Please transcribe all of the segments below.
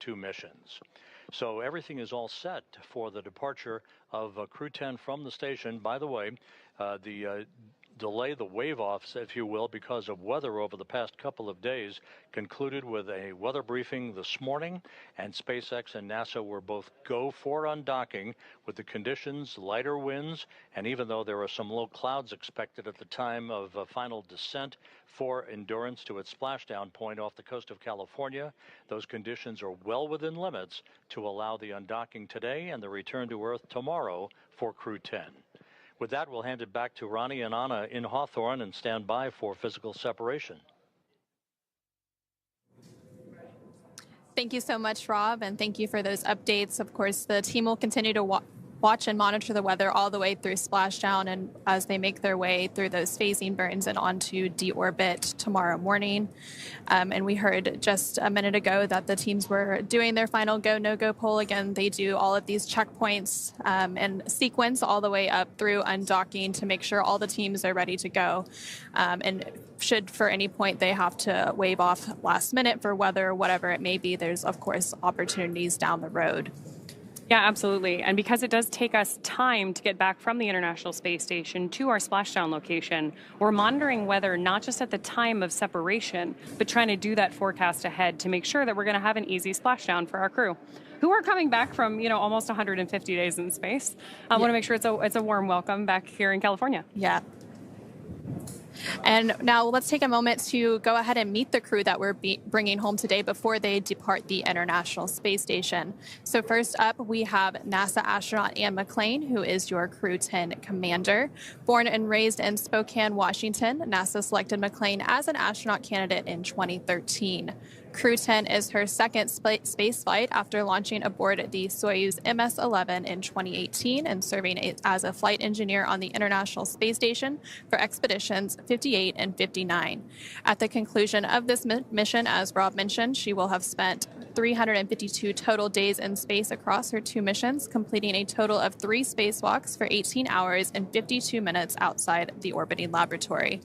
2 missions. So everything is all set for the departure of CREW-10 from the station. By the way, the delay, the wave-offs, if you will, because of weather over the past couple of days, concluded with a weather briefing this morning, and SpaceX and NASA were both go for undocking with the conditions, lighter winds, and even though there are some low clouds expected at the time of final descent for Endurance to its splashdown point off the coast of California, those conditions are well within limits to allow the undocking today and the return to Earth tomorrow for CREW-10. With that, we'll hand it back to Ronnie and Anna in Hawthorne and stand by for physical separation. Thank you so much, Rob, and thank you for those updates. Of course, the team will continue to watch and monitor the weather all the way through splashdown and as they make their way through those phasing burns and onto deorbit tomorrow morning. And we heard just a minute ago that the teams were doing their final go, no-go poll. Again, they do all of these checkpoints and sequence all the way up through undocking to make sure all the teams are ready to go. And should for any point they have to wave off last minute for weather or whatever it may be, there's of course opportunities down the road. Yeah, absolutely. And because it does take us time to get back from the International Space Station to our splashdown location, we're monitoring weather not just at the time of separation, but trying to do that forecast ahead to make sure that we're going to have an easy splashdown for our crew, who are coming back from, almost 150 days in space. I want to make sure it's a warm welcome back here in California. Yeah. And now let's take a moment to go ahead and meet the crew that we're bringing home today before they depart the International Space Station. So first up, we have NASA astronaut Anne McClain, who is your CREW-10 commander. Born and raised in Spokane, Washington, NASA selected McClain as an astronaut candidate in 2013. CREW-10 is her second space flight after launching aboard the Soyuz MS-11 in 2018 and serving as a flight engineer on the International Space Station for expeditions 58 and 59. At the conclusion of this mission, as Rob mentioned, she will have spent 352 total days in space across her 2 missions, completing a total of 3 spacewalks for 18 hours and 52 minutes outside the orbiting laboratory.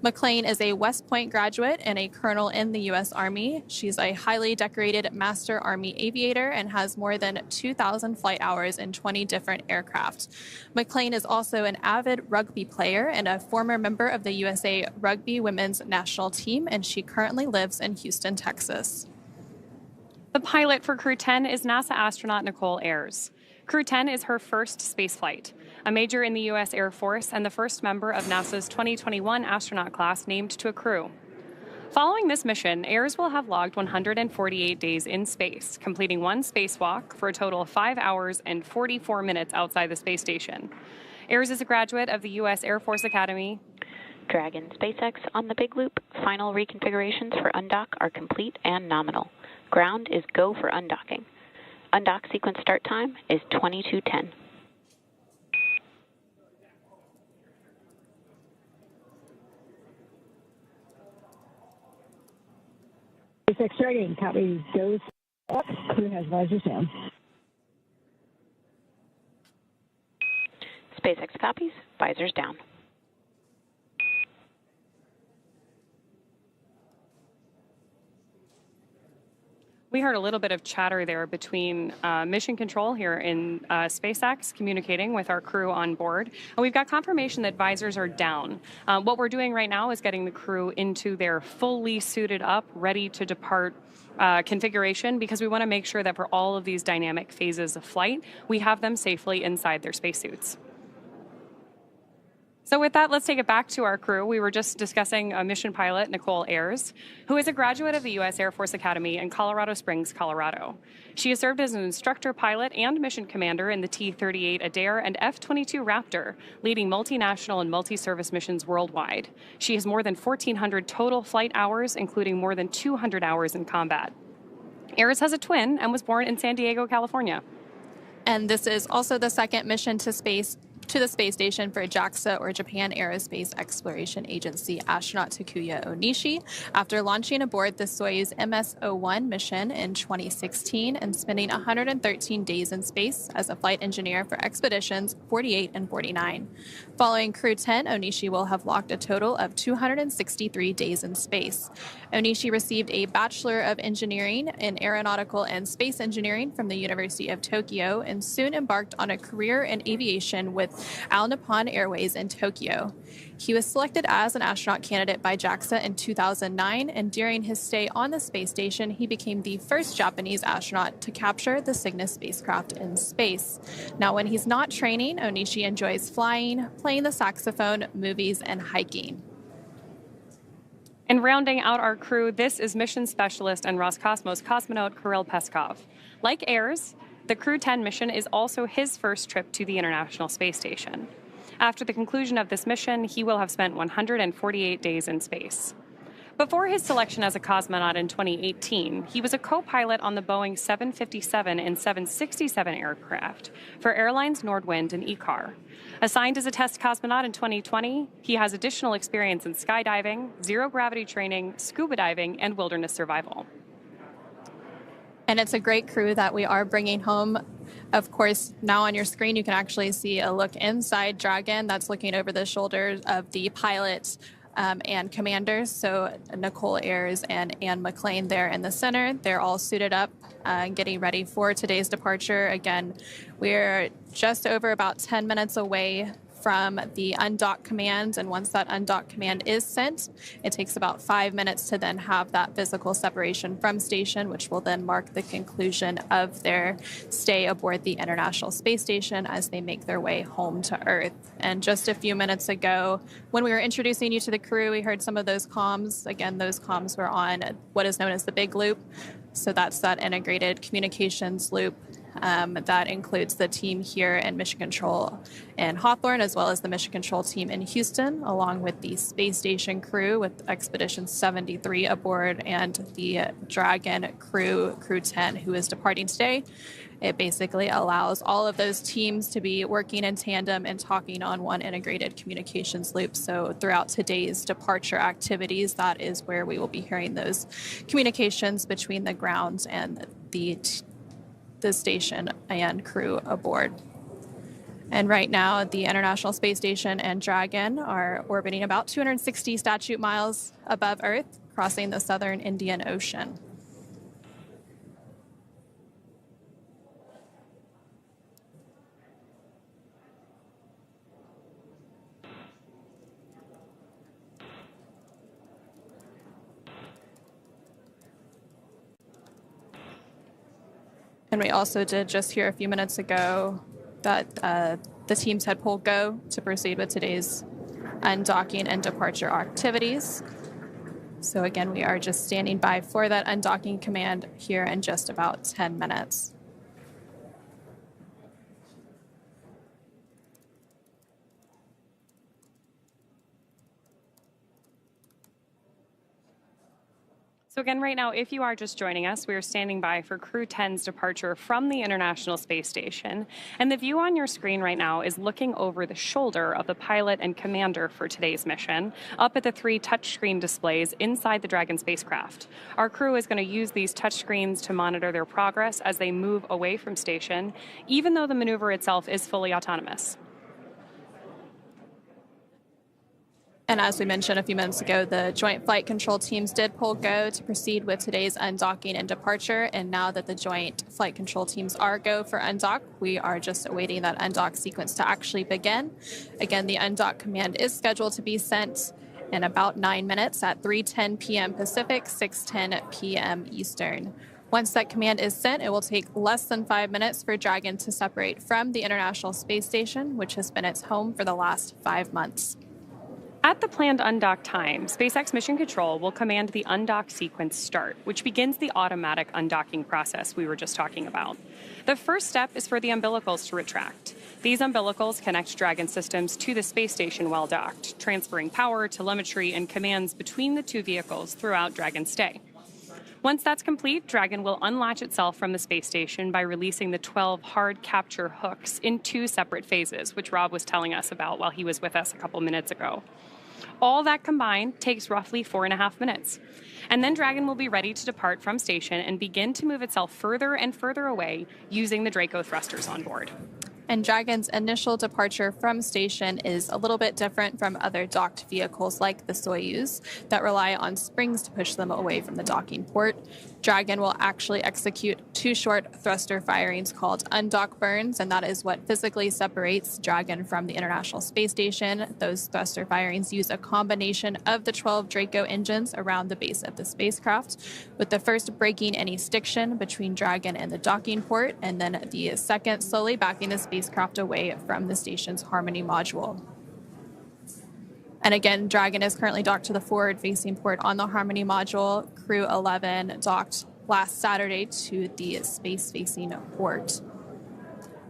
McClain is a West Point graduate and a colonel in the U.S. Army. She's a highly decorated Master Army aviator and has more than 2,000 flight hours in 20 different aircraft. McClain is also an avid rugby player and a former member of the USA Rugby Women's National Team, and she currently lives in Houston, Texas. The pilot for CREW-10 is NASA astronaut Nicole Ayers. CREW-10 is her first space flight, a major in the U.S. Air Force and the first member of NASA's 2021 astronaut class named to a crew. Following this mission, Ayers will have logged 148 days in space, completing 1 spacewalk for a total of 5 hours and 44 minutes outside the space station. Ayers is a graduate of the U.S. Air Force Academy. Dragon SpaceX on the Big Loop. Final reconfigurations for undock are complete and nominal. Ground is go for undocking. Undock sequence start time is 22:10. SpaceX Dragon, copy, goes up, crew has visors down. SpaceX copies, visors down. We heard a little bit of chatter there between mission control here in SpaceX communicating with our crew on board. And we've got confirmation that visors are down. What we're doing right now is getting the crew into their fully suited up, ready to depart configuration, because we want to make sure that for all of these dynamic phases of flight, we have them safely inside their spacesuits. So with that, let's take it back to our crew. We were just discussing mission pilot Nicole Ayers, who is a graduate of the U.S. Air Force Academy in Colorado Springs, Colorado. She has served as an instructor pilot and mission commander in the T-38 Adair and F-22 Raptor, leading multinational and multi-service missions worldwide. She has more than 1,400 total flight hours, including more than 200 hours in combat. Ayers has a twin and was born in San Diego, California. And this is also the second mission to space to the space station for JAXA, or Japan Aerospace Exploration Agency, astronaut Takuya Onishi after launching aboard the Soyuz MS-01 mission in 2016 and spending 113 days in space as a flight engineer for expeditions 48 and 49. Following CREW-10, Onishi will have logged a total of 263 days in space. Onishi received a Bachelor of Engineering in Aeronautical and Space Engineering from the University of Tokyo and soon embarked on a career in aviation with All Nippon Airways in Tokyo. He was selected as an astronaut candidate by JAXA in 2009, and during his stay on the space station, he became the first Japanese astronaut to capture the Cygnus spacecraft in space. Now, when he's not training, Onishi enjoys flying, playing the saxophone, movies, and hiking. And rounding out our crew, this is mission specialist and Roscosmos cosmonaut Kirill Peskov. Like Ayers, the CREW-10 mission is also his first trip to the International Space Station. After the conclusion of this mission, he will have spent 148 days in space. Before his selection as a cosmonaut in 2018, he was a co-pilot on the Boeing 757 and 767 aircraft for airlines Nordwind and ICAR. Assigned as a test cosmonaut in 2020, he has additional experience in skydiving, zero-gravity training, scuba diving, and wilderness survival. And it's a great crew that we are bringing home. Of course, now on your screen, you can actually see a look inside Dragon that's looking over the shoulders of the pilot and commanders. So Nicole Ayers and Anne McLean there in the center. They're all suited up and getting ready for today's departure. Again, we're just over about 10 minutes away from the undock command, and once that undock command is sent, it takes about 5 minutes to then have that physical separation from station, which will then mark the conclusion of their stay aboard the International Space Station as they make their way home to Earth. And just a few minutes ago, when we were introducing you to the crew, we heard some of those comms. Again, those comms were on what is known as the big loop. So that's that integrated communications loop that includes the team here in Mission Control in Hawthorne, as well as the Mission Control team in Houston, along with the space station crew with Expedition 73 aboard and the Dragon CREW-10, who is departing today. It basically allows all of those teams to be working in tandem and talking on one integrated communications loop. So throughout today's departure activities, that is where we will be hearing those communications between the ground and the station and crew aboard. And right now, the International Space Station and Dragon are orbiting about 260 statute miles above Earth, crossing the southern Indian Ocean. And we also did just hear a few minutes ago that the teams had pulled go to proceed with today's undocking and departure activities. So again, we are just standing by for that undocking command here in just about 10 minutes. So again, right now, if you are just joining us, we are standing by for CREW-10's departure from the International Space Station. And the view on your screen right now is looking over the shoulder of the pilot and commander for today's mission, up at the 3 touchscreen displays inside the Dragon spacecraft. Our crew is going to use these touchscreens to monitor their progress as they move away from station, even though the maneuver itself is fully autonomous. And as we mentioned a few minutes ago, the Joint Flight Control teams did pull go to proceed with today's undocking and departure. And now that the Joint Flight Control teams are go for undock, we are just awaiting that undock sequence to actually begin. Again, the undock command is scheduled to be sent in about 9 minutes at 3:10 p.m. Pacific, 6:10 p.m. Eastern. Once that command is sent, it will take less than 5 minutes for Dragon to separate from the International Space Station, which has been its home for the last 5 months. At the planned undock time, SpaceX Mission Control will command the undock sequence start, which begins the automatic undocking process we were just talking about. The first step is for the umbilicals to retract. These umbilicals connect Dragon systems to the space station while docked, transferring power, telemetry, and commands between the two vehicles throughout Dragon's stay. Once that's complete, Dragon will unlatch itself from the space station by releasing the 12 hard capture hooks in 2 separate phases, which Rob was telling us about while he was with us a couple minutes ago. All that combined takes roughly 4.5 minutes. And then Dragon will be ready to depart from station and begin to move itself further and further away using the Draco thrusters on board. And Dragon's initial departure from station is a little bit different from other docked vehicles like the Soyuz that rely on springs to push them away from the docking port. Dragon will actually execute 2 short thruster firings called undock burns, and that is what physically separates Dragon from the International Space Station. Those thruster firings use a combination of the 12 Draco engines around the base of the spacecraft, with the first breaking any stiction between Dragon and the docking port, and then the second slowly backing the spacecraft away from the station's Harmony module. And again, Dragon is currently docked to the forward-facing port on the Harmony module. CREW-10 docked last Saturday to the space-facing port.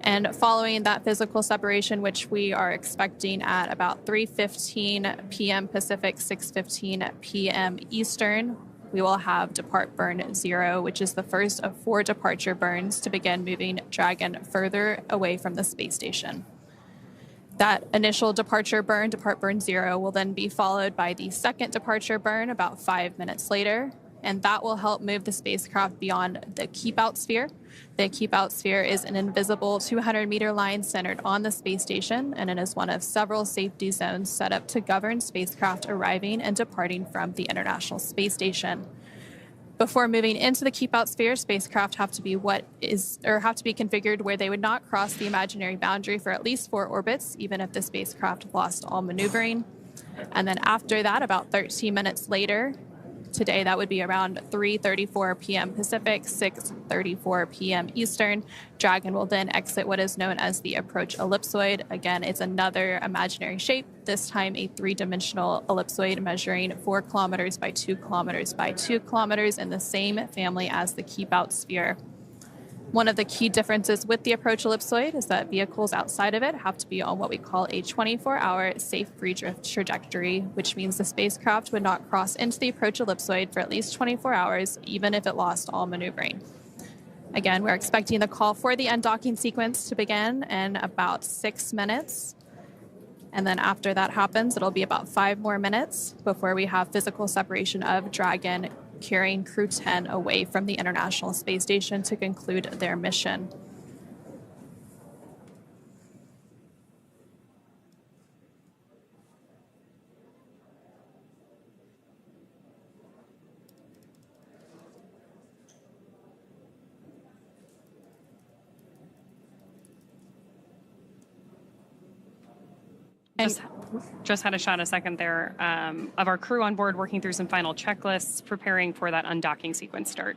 And following that physical separation, which we are expecting at about 3:15 p.m. Pacific, 6:15 p.m. Eastern, we will have depart burn 0, which is the first of 4 departure burns to begin moving Dragon further away from the space station. That initial departure burn, depart burn 0, will then be followed by the second departure burn about 5 minutes later, and that will help move the spacecraft beyond the keep-out sphere. The keep-out sphere is an invisible 200-meter line centered on the space station, and it is one of several safety zones set up to govern spacecraft arriving and departing from the International Space Station. Before moving into the keep-out sphere, spacecraft have to be configured where they would not cross the imaginary boundary for at least 4 orbits, even if the spacecraft lost all maneuvering. And then after that, about 13 minutes later, today that would be around 3:34 p.m. Pacific, 6:34 p.m. Eastern, Dragon will then exit what is known as the approach ellipsoid. Again, it's another imaginary shape, this time a 3-dimensional ellipsoid measuring 4 kilometers by 2 kilometers by 2 kilometers in the same family as the keep-out sphere. One of the key differences with the approach ellipsoid is that vehicles outside of it have to be on what we call a 24-hour safe free drift trajectory, which means the spacecraft would not cross into the approach ellipsoid for at least 24 hours, even if it lost all maneuvering. Again, we're expecting the call for the undocking sequence to begin in about 6 minutes. And then after that happens, it'll be about 5 more minutes before we have physical separation of Dragon carrying CREW-10 away from the International Space Station to conclude their mission. Just had a shot a second there of our crew on board working through some final checklists, preparing for that undocking sequence start.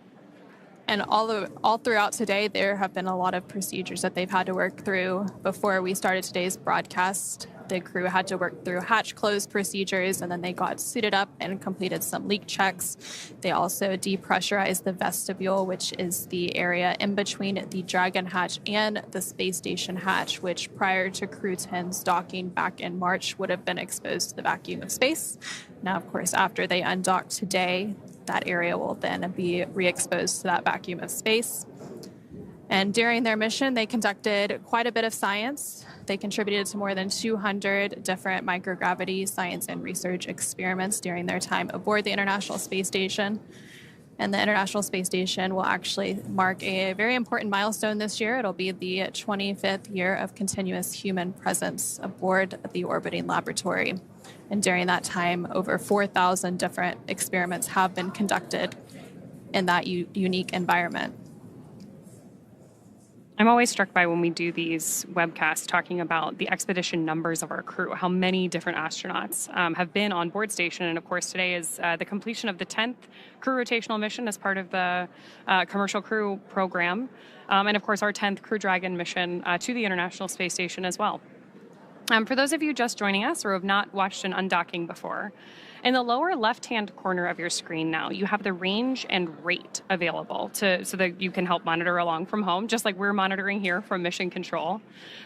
And all throughout today, there have been a lot of procedures that they've had to work through. Before we started today's broadcast, the crew had to work through hatch close procedures, and then they got suited up and completed some leak checks. They also depressurized the vestibule, which is the area in between the Dragon hatch and the space station hatch, which prior to CREW-10's docking back in March would have been exposed to the vacuum of space. Now, of course, after they undock today, that area will then be re-exposed to that vacuum of space. And during their mission, they conducted quite a bit of science. They contributed to more than 200 different microgravity science and research experiments during their time aboard the International Space Station. And the International Space Station will actually mark a very important milestone this year. It'll be the 25th year of continuous human presence aboard the orbiting laboratory. And during that time, over 4,000 different experiments have been conducted in that unique environment. I'm always struck by when we do these webcasts talking about the expedition numbers of our crew, how many different astronauts have been on board station. And of course, today is the completion of the 10th crew rotational mission as part of the Commercial Crew program. And of course, our 10th Crew Dragon mission to the International Space Station as well. For those of you just joining us or have not watched an undocking before, in the lower left-hand corner of your screen now, you have the range and rate available so that you can help monitor along from home, just like we're monitoring here from Mission Control.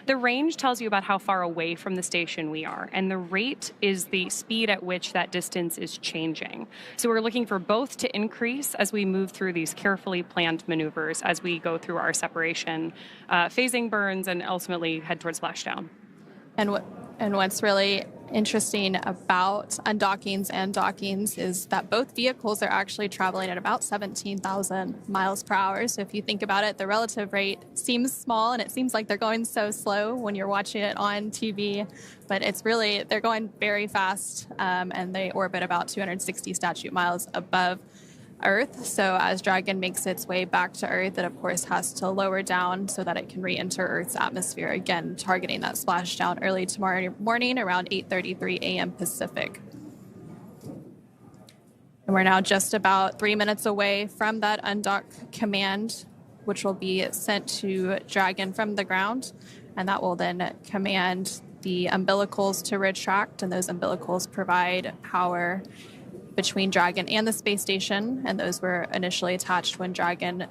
The range tells you about how far away from the station we are, and the rate is the speed at which that distance is changing. So we're looking for both to increase as we move through these carefully planned maneuvers as we go through our separation, phasing burns, and ultimately head towards splashdown. And what's really interesting about undockings and dockings is that both vehicles are actually traveling at about 17,000 miles per hour. So if you think about it, the relative rate seems small and it seems like they're going so slow when you're watching it on TV, but it's really, they're going very fast, and they orbit about 260 statute miles above Earth. So as Dragon makes its way back to Earth, it of course has to lower down so that it can re-enter Earth's atmosphere, again targeting that splashdown early tomorrow morning around 8:33 a.m. Pacific. And we're now just about 3 minutes away from that undock command, which will be sent to Dragon from the ground, and that will then command the umbilicals to retract, and those umbilicals provide power between Dragon and the space station, and those were initially attached when Dragon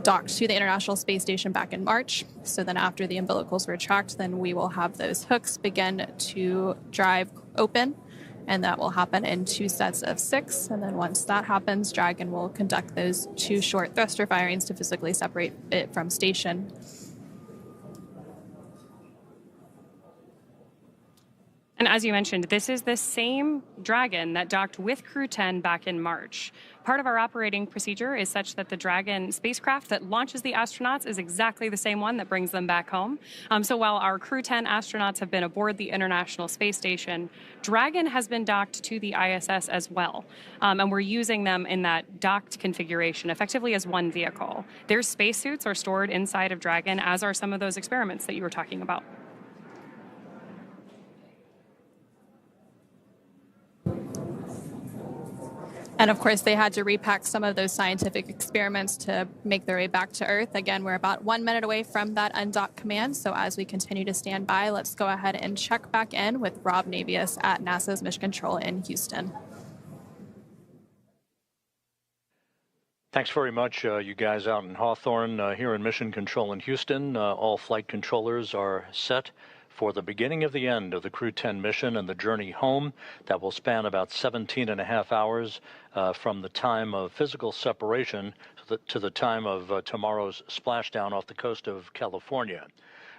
docked to the International Space Station back in March. So then after the umbilicals retract, then we will have those hooks begin to drive open, and that will happen in 2 sets of 6. And then once that happens, Dragon will conduct those 2 short thruster firings to physically separate it from station. And as you mentioned, this is the same Dragon that docked with CREW-10 back in March. Part of our operating procedure is such that the Dragon spacecraft that launches the astronauts is exactly the same one that brings them back home. So while our CREW-10 astronauts have been aboard the International Space Station, Dragon has been docked to the ISS as well. And we're using them in that docked configuration, effectively as one vehicle. Their spacesuits are stored inside of Dragon, as are some of those experiments that you were talking about. And of course, they had to repack some of those scientific experiments to make their way back to Earth. Again, we're about 1 minute away from that undock command. So as we continue to stand by, let's go ahead and check back in with Rob Navius at NASA's Mission Control in Houston. Thanks very much, you guys out in Hawthorne. Here in Mission Control in Houston, all flight controllers are set for the beginning of the end of the CREW-10 mission and the journey home that will span about 17.5 hours from the time of physical separation to the time of tomorrow's splashdown off the coast of California.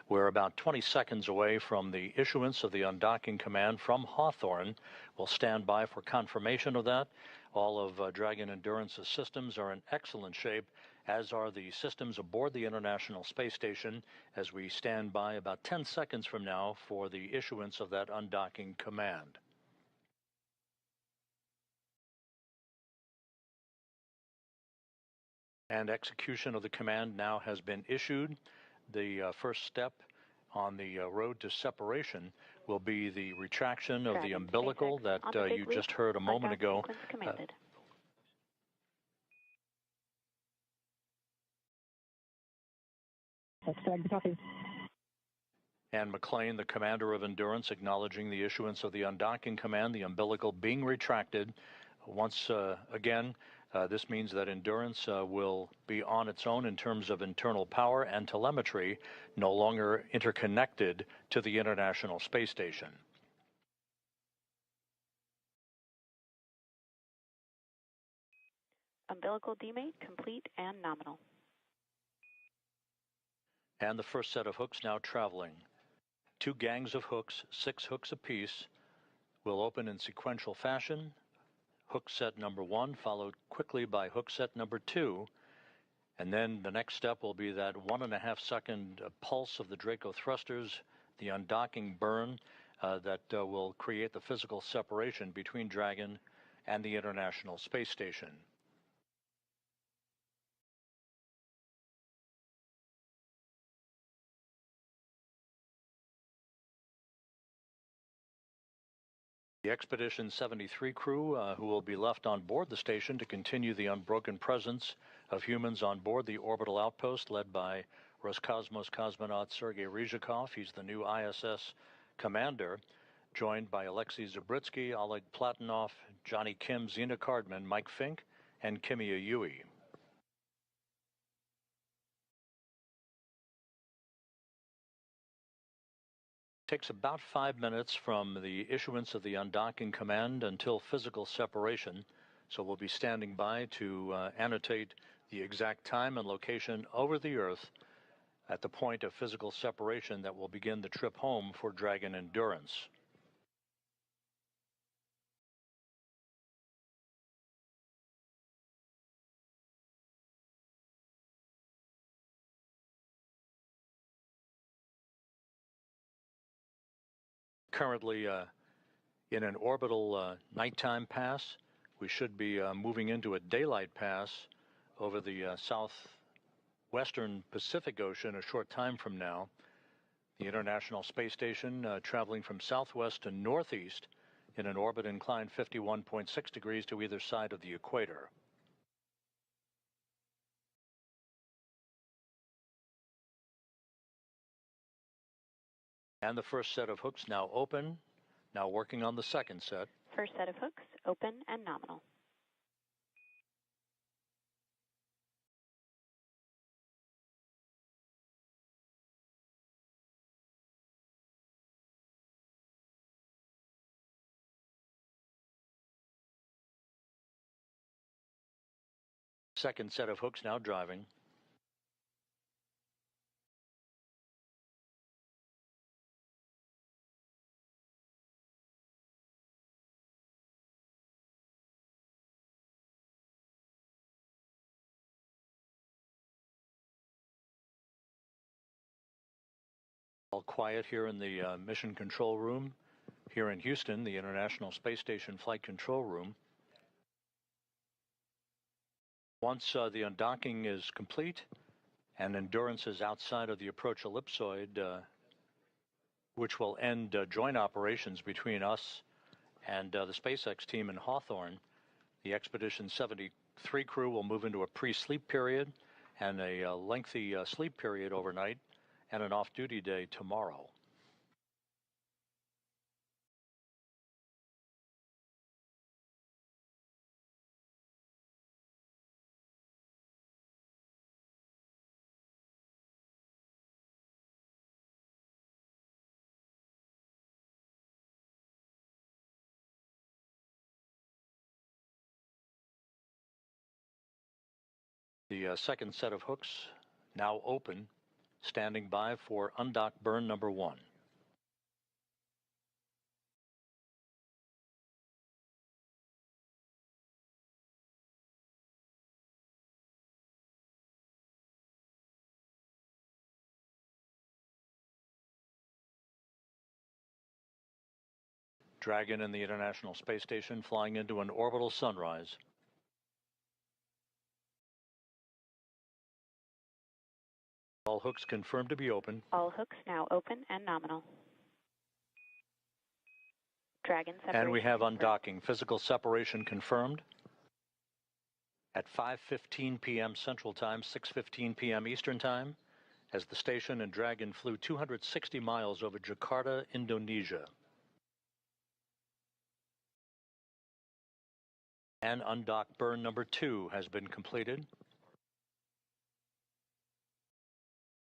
We're about 20 seconds away from the issuance of the undocking command from Hawthorne. We'll stand by for confirmation of that. All of Dragon Endurance's systems are in excellent shape, as are the systems aboard the International Space Station, as we stand by about 10 seconds from now for the issuance of that undocking command. And execution of the command now has been issued. The first step on the road to separation will be the retraction of the umbilical that you just heard a moment ago. And McLean, the commander of Endurance, acknowledging the issuance of the undocking command, the umbilical being retracted. Once again, this means that Endurance will be on its own in terms of internal power and telemetry, no longer interconnected to the International Space Station. Umbilical demate complete and nominal. And the first set of hooks now traveling. 2 gangs of hooks, 6 hooks apiece, will open in sequential fashion. Hook set number 1 followed quickly by hook set number 2. And then the next step will be that 1.5 second pulse of the Draco thrusters, the undocking burn that will create the physical separation between Dragon and the International Space Station. The Expedition 73 crew, who will be left on board the station to continue the unbroken presence of humans on board the orbital outpost led by Roscosmos cosmonaut Sergei Ryzhikov. He's the new ISS commander, joined by Alexei Zabritsky, Oleg Platonov, Johnny Kim, Zena Cardman, Mike Fink, and Kimia Yui. Takes about 5 minutes from the issuance of the undocking command until physical separation, so we'll be standing by to annotate the exact time and location over the Earth at the point of physical separation that will begin the trip home for Dragon Endurance. Currently in an orbital nighttime pass. We should be moving into a daylight pass over the southwestern Pacific Ocean a short time from now. The International Space Station traveling from southwest to northeast in an orbit inclined 51.6 degrees to either side of the equator. And the first set of hooks now open, now working on the second set. First set of hooks, open and nominal. Second set of hooks now driving. All quiet here in the mission control room here in Houston, the International Space Station Flight Control Room. Once the undocking is complete and Endurance is outside of the approach ellipsoid, which will end joint operations between us and the SpaceX team in Hawthorne, the Expedition 73 crew will move into a pre-sleep period and a lengthy sleep period overnight and an off-duty day tomorrow. The second set of hooks now open, standing by for undock burn number 1. Dragon and the International Space Station flying into an orbital sunrise. All hooks confirmed to be open. All hooks now open and nominal. Dragon separation. And we have undocking. Physical separation confirmed at 5:15 p.m. Central Time, 6:15 p.m. Eastern Time, as the station and Dragon flew 260 miles over Jakarta, Indonesia. And undock burn number 2 has been completed.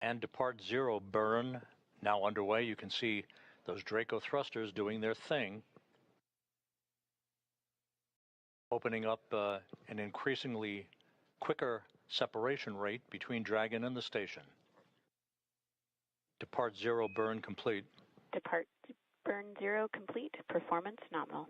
And depart 0 burn now underway. You can see those Draco thrusters doing their thing, opening up an increasingly quicker separation rate between Dragon and the station. Depart 0 burn complete. Depart burn 0 complete. Performance nominal.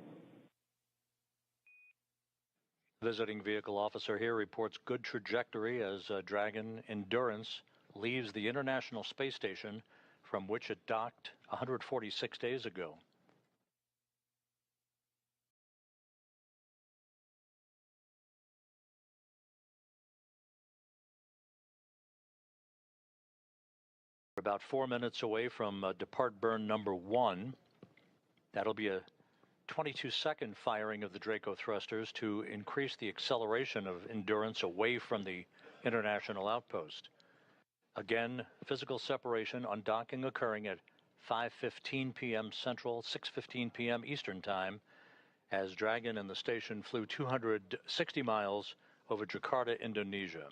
Visiting vehicle officer here reports good trajectory as Dragon Endurance leaves the International Space Station, from which it docked 146 days ago. We're about 4 minutes away from depart burn number 1. That'll be a 22-second firing of the Draco thrusters to increase the acceleration of Endurance away from the international outpost. Again, physical separation, undocking occurring at 5:15 p.m. Central, 6:15 p.m. Eastern Time, as Dragon and the station flew 260 miles over Jakarta, Indonesia.